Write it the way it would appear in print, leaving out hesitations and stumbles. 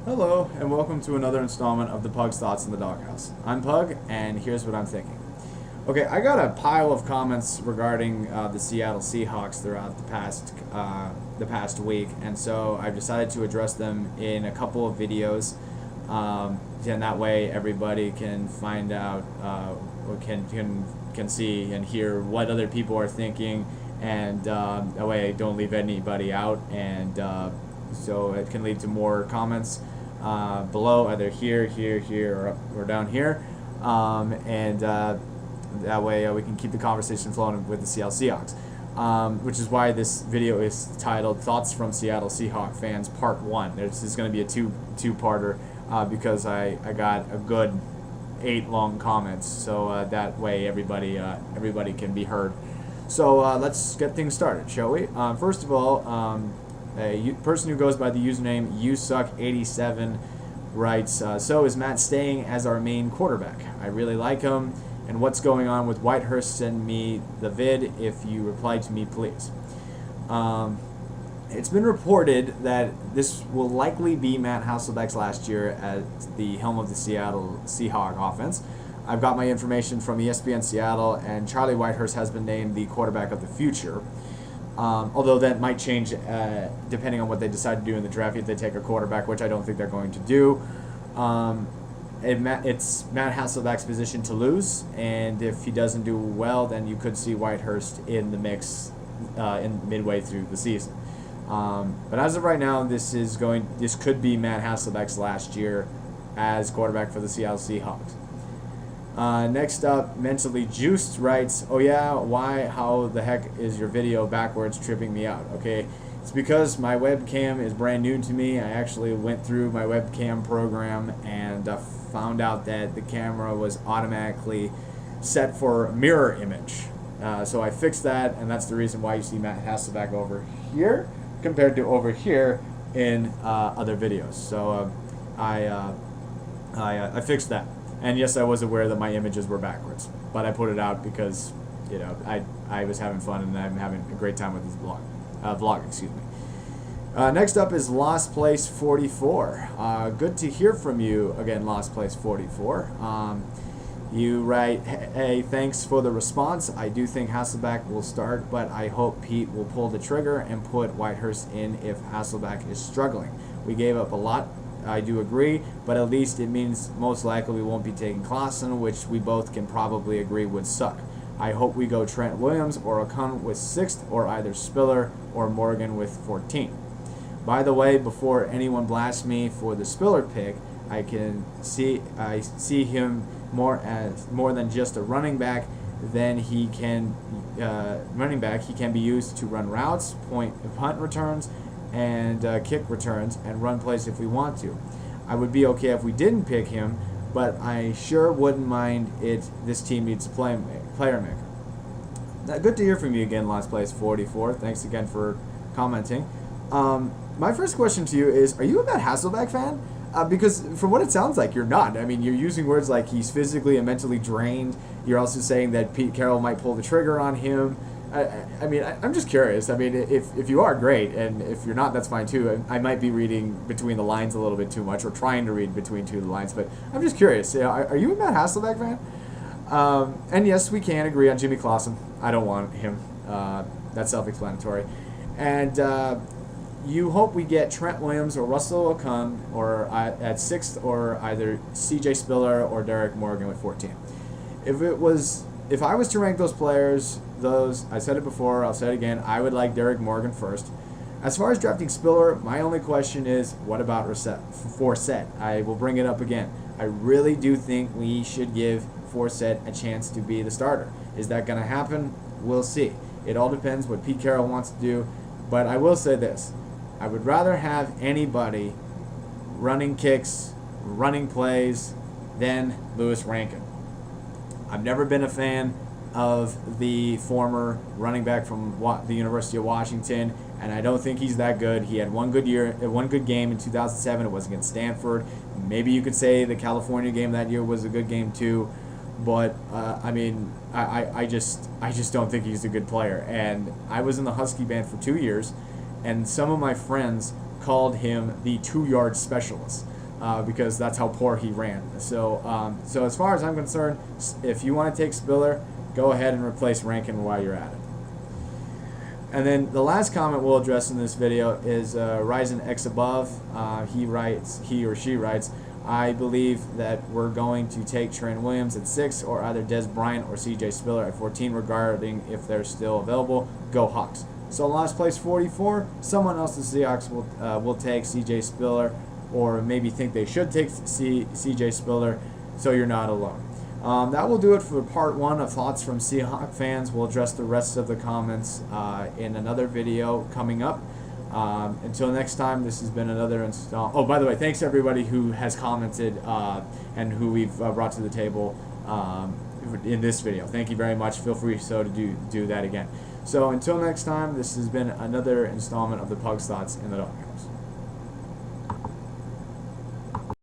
Hello, and welcome to another installment of the Pug's Thoughts in the Doghouse. I'm Pug, and here's what I'm thinking. Okay, I got a pile of comments regarding the Seattle Seahawks throughout the past week, and so I've decided to address them in a couple of videos, and that way everybody can find out, or can see and hear what other people are thinking, and that way I don't leave anybody out, and so it can lead to more comments below, either here, or up or down here, and that way we can keep the conversation flowing with the Seattle Seahawks, which is why this video is titled "Thoughts from Seattle Seahawks Fans Part 1." This is going to be a two-parter because I got a good 8 long comments, so that way everybody can be heard. So let's get things started, shall we? First of all, a person who goes by the username YouSuck87 writes, so is Matt staying as our main quarterback? I really like him, and what's going on with Whitehurst? Send me the vid if you reply to me, please. It's been reported that this will likely be Matt Hasselbeck's last year at the helm of the Seattle Seahawks offense. I've got my information from ESPN Seattle, and Charlie Whitehurst has been named the quarterback of the future. Although that might change depending on what they decide to do in the draft if they take a quarterback, which I don't think they're going to do. It's Matt Hasselbeck's position to lose, and if he doesn't do well, then you could see Whitehurst in the mix in midway through the season. But as of right now, this could be Matt Hasselbeck's last year as quarterback for the Seattle Seahawks. Next up, Mentally Juiced writes, oh yeah, how the heck is your video backwards tripping me out? Okay, it's because my webcam is brand new to me. I actually went through my webcam program and found out that the camera was automatically set for mirror image. So I fixed that, and that's the reason why you see Matt Hasselbeck over here compared to over here in other videos. So I fixed that. And yes, I was aware that my images were backwards, but I put it out because, I was having fun and I'm having a great time with this vlog. Excuse me. Next up is Lost Place 44. Good to hear from you again, Lost Place 44. You write, hey, thanks for the response. I do think Hasselbeck will start, but I hope Pete will pull the trigger and put Whitehurst in if Hasselbeck is struggling. We gave up a lot. I do agree, but at least it means most likely we won't be taking Clausen, which we both can probably agree would suck. I hope we go Trent Williams or O'Connor with 6th, or either Spiller or Morgan with 14. By the way, before anyone blasts me for the Spiller pick, I see him more than just a running back. Then he can He can be used to run routes, punt returns, and kick returns, and run plays if we want to. I would be okay if we didn't pick him, but I sure wouldn't mind it. This team needs a player maker. Now, good to hear from you again, Last Place 44. Thanks again for commenting. My first question to you is, are you a Matt Hasselbeck fan? Because from what it sounds like, you're not. I mean, you're using words like he's physically and mentally drained. You're also saying that Pete Carroll might pull the trigger on him. I'm just curious. I mean, if you are, great, and if you're not, that's fine too. I might be reading between the lines a little bit too much, or trying to read between two lines, but I'm just curious. Are you a Matt Hasselbeck fan? And yes, we can agree on Jimmy Clausen. I don't want him. That's self-explanatory. And you hope we get Trent Williams or Russell Okung, or at 6th, or either C.J. Spiller or Derek Morgan with 14. If I was to rank those players, I said it before, I'll say it again, I would like Derek Morgan first. As far as drafting Spiller, my only question is, what about Forsett? I will bring it up again. I really do think we should give Forsett a chance to be the starter. Is that going to happen? We'll see. It all depends what Pete Carroll wants to do. But I will say this. I would rather have anybody running kicks, running plays, than Louis Rankin. I've never been a fan of the former running back from the University of Washington, and I don't think he's that good. He had one good game in 2007. It was against Stanford. Maybe you could say the California game that year was a good game too, but I just don't think he's a good player. And I was in the Husky band for 2 years, and some of my friends called him the 2-yard specialist. because that's how poor he ran. So, so as far as I'm concerned, if you want to take Spiller, go ahead and replace Rankin while you're at it. And then the last comment we'll address in this video is Ryzen X Above. He or she writes, I believe that we're going to take Trent Williams at 6 or either Des Bryant or CJ Spiller at 14 regarding if they're still available. Go Hawks. So last place 44, someone else the Seahawks will take CJ Spiller, or maybe think they should take CJ Spiller, so you're not alone. That will do it for part 1 of Thoughts from Seahawk fans. We'll address the rest of the comments in another video coming up. Until next time, this has been another install. Oh, by the way, thanks everybody who has commented and who we've brought to the table in this video. Thank you very much. Feel free to do that again. So until next time, this has been another installment of the Pug's Thoughts in the Doghouse.